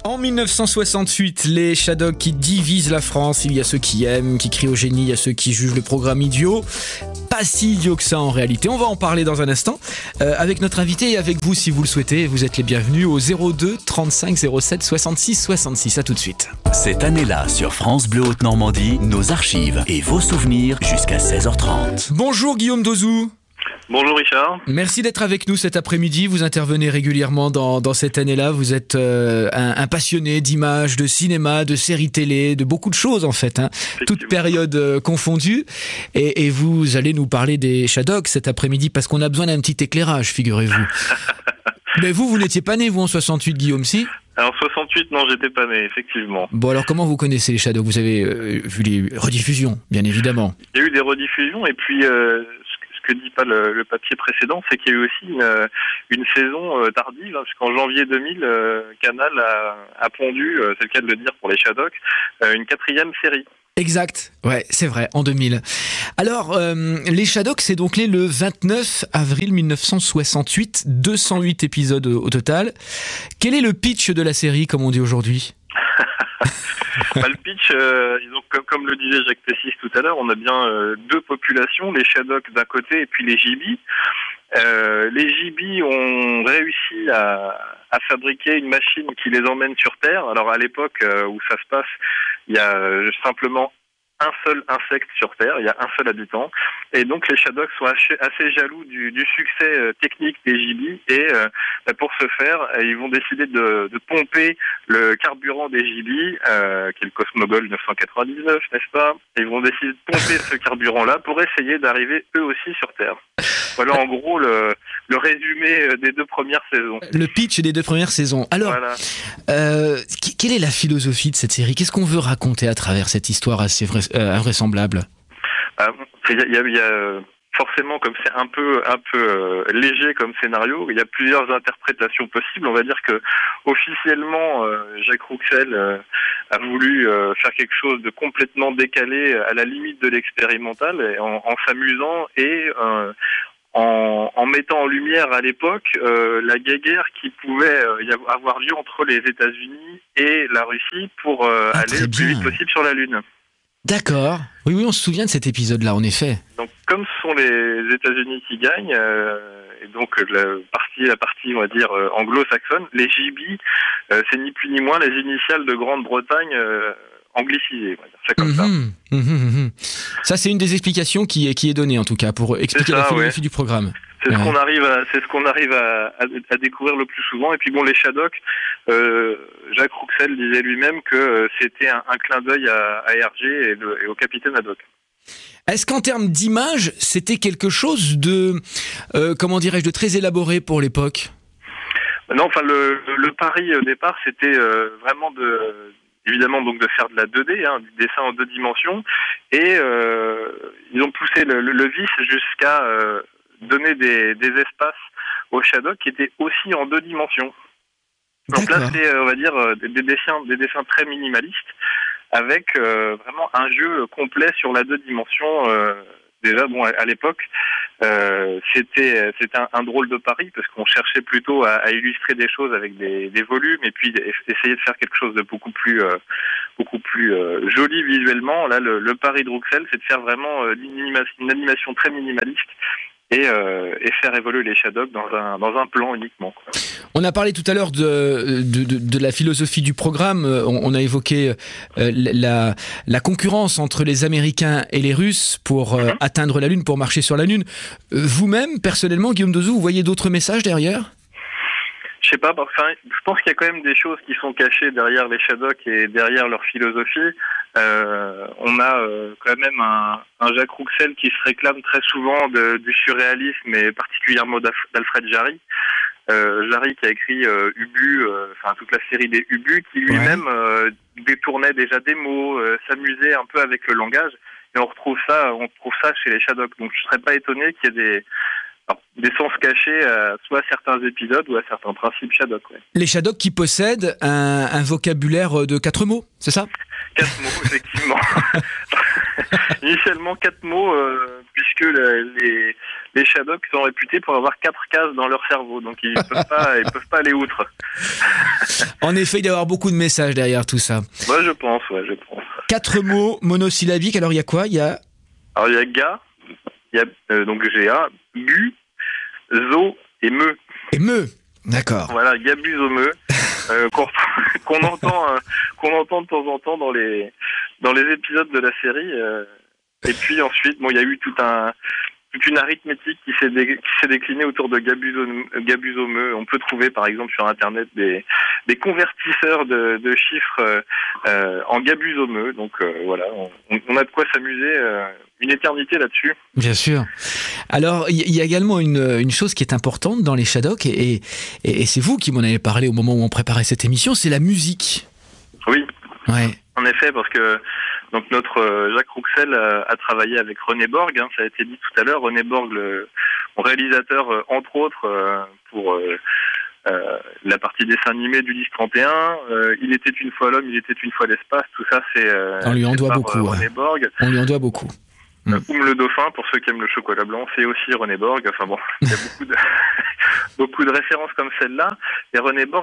En 1968, les Shadocks qui divisent la France. Il y a ceux qui aiment, qui crient au génie, il y a ceux qui jugent le programme idiot. Pas si idiot que ça en réalité. On va en parler dans un instant avec notre invité et avec vous si vous le souhaitez. Vous êtes les bienvenus au 02 35 07 66 66. À tout de suite. Cette année-là, sur France Bleu Haute-Normandie, nos archives et vos souvenirs jusqu'à 16h30. Bonjour Guillaume Dozou. Bonjour Richard. Merci d'être avec nous cet après-midi. Vous intervenez régulièrement dans cette année-là. Vous êtes un passionné d'images, de cinéma, de séries télé, de beaucoup de choses en fait, toutes périodes confondues. Et vous allez nous parler des Shadocks cet après-midi parce qu'on a besoin d'un petit éclairage, figurez-vous. Mais vous n'étiez pas né, vous, en 68, Guillaume, si ? Alors 68, non, j'étais pas né, effectivement. Bon, alors comment vous connaissez les Shadocks ? Vous avez vu les rediffusions, bien évidemment. Il y a eu des rediffusions et puis ce que dit pas le papier précédent, c'est qu'il y a eu aussi une saison tardive, puisqu'en janvier 2000, Canal a pondu, c'est le cas de le dire pour les Shadocks, une 4e série. Exact, ouais, c'est vrai, en 2000. Alors, les Shadocks, c'est donc né le 29 avril 1968, 208 épisodes au total. Quel est le pitch de la série, comme on dit aujourd'hui ? Le pitch, comme le disait Jacques Pessis tout à l'heure, on a bien deux populations, les Shadocks d'un côté et puis les Gibis. Les Gibis ont réussi à fabriquer une machine qui les emmène sur Terre. Alors à l'époque où ça se passe, il y a simplement un seul insecte sur Terre, il y a un seul habitant. Et donc les Shadocks sont assez jaloux du succès technique des Gibis. Et pour ce faire, ils vont décider de pomper le carburant des Gibis, qui est le Cosmogol 999, n'est-ce pas ? Et ils vont décider de pomper ce carburant-là pour essayer d'arriver eux aussi sur Terre. Voilà en gros le résumé des 2 premières saisons. Le pitch des 2 premières saisons. Alors, voilà. Quelle est la philosophie de cette série ? Qu'est-ce qu'on veut raconter à travers cette histoire assez invraisemblable ? Il y a forcément, comme c'est un peu léger comme scénario, il y a plusieurs interprétations possibles. On va dire que officiellement, Jacques Rouxel a voulu faire quelque chose de complètement décalé, à la limite de l'expérimental, en s'amusant et en mettant en lumière à l'époque la guerre qui pouvait avoir lieu entre les États-Unis et la Russie pour aller le plus vite possible sur la Lune. D'accord. Oui, on se souvient de cet épisode-là, en effet. Donc, comme ce sont les États-Unis qui gagnent, et donc la partie, on va dire, anglo-saxonne, les Gibis, c'est ni plus ni moins les initiales de Grande-Bretagne anglicisées. On va dire ça comme ça. Ça, c'est une des explications qui est donnée, en tout cas, pour expliquer la philosophie du programme. C'est ce qu'on arrive à découvrir le plus souvent. Et puis bon, les Shadocks, Jacques Rouxel disait lui-même que c'était un clin d'œil à Hergé et au capitaine Haddock. Est-ce qu'en termes d'image, c'était quelque chose de, de très élaboré pour l'époque ? Non, enfin le pari au départ, c'était vraiment évidemment donc de faire de la 2D, du dessin en 2 dimensions, et ils ont poussé le vice jusqu'à donner des espaces aux Shadocks qui étaient aussi en 2 dimensions. Donc là, c'est, on va dire, des dessins très minimalistes, avec vraiment un jeu complet sur la 2 dimensions. Déjà, bon, à l'époque, c'était un drôle de pari, parce qu'on cherchait plutôt à illustrer des choses avec des volumes, et puis essayer de faire quelque chose de beaucoup plus joli visuellement. Là, le pari de Rouxel, c'est de faire vraiment une animation très minimaliste, et faire évoluer les Shadocks dans un plan uniquement, quoi. On a parlé tout à l'heure de la philosophie du programme. On a évoqué la concurrence entre les Américains et les Russes pour atteindre la Lune, pour marcher sur la Lune. Vous-même, personnellement, Guillaume Dozou, vous voyez d'autres messages derrière ? Je sais pas, je pense qu'il y a quand même des choses qui sont cachées derrière les Shadocks et derrière leur philosophie. On a quand même un Jacques Rouxel qui se réclame très souvent du surréalisme, et particulièrement d'Alfred Jarry. Jarry qui a écrit Ubu, toute la série des Ubu, qui lui-même détournait déjà des mots, s'amusait un peu avec le langage, et on retrouve ça chez les Shadocks. Donc je serais pas étonné qu'il y ait des sens cachés soit à certains épisodes ou à certains principes Shadocks. Ouais. Les Shadocks qui possèdent un vocabulaire de 4 mots, c'est ça ? 4 mots, effectivement. Initialement 4 mots, puisque les Shadocks sont réputés pour avoir 4 cases dans leur cerveau, donc ils peuvent pas aller outre. En effet, il doit y avoir beaucoup de messages derrière tout ça. Moi, je pense. 4 mots monosyllabiques. Alors, il y a quoi? Alors, il y a ga, il y a donc GA, gu, zo et me. Et me. D'accord. Voilà, gabuzomeux, qu'on entend de temps en temps dans les épisodes de la série. Et puis ensuite, il y a eu toute une arithmétique qui s'est déclinée autour de gabuzomeux. On peut trouver par exemple sur internet des convertisseurs de chiffres en gabuzomeux. Donc voilà, on a de quoi s'amuser une éternité là-dessus. Bien sûr. Alors, il y a également une chose qui est importante dans les Shadocks, et c'est vous qui m'en avez parlé au moment où on préparait cette émission, c'est la musique. Oui. Ouais. En effet, parce que donc notre Jacques Rouxel a travaillé avec René Borg, ça a été dit tout à l'heure. René Borg, mon réalisateur, entre autres, pour la partie dessin animé d'Ulysse 31. Il était une fois l'homme, il était une fois l'espace. Tout ça, c'est on lui en doit beaucoup. René Borg. On lui en doit beaucoup. Oum le dauphin, pour ceux qui aiment le chocolat blanc, c'est aussi René Borg. Enfin bon, il y a beaucoup de références comme celle-là. Et René Borg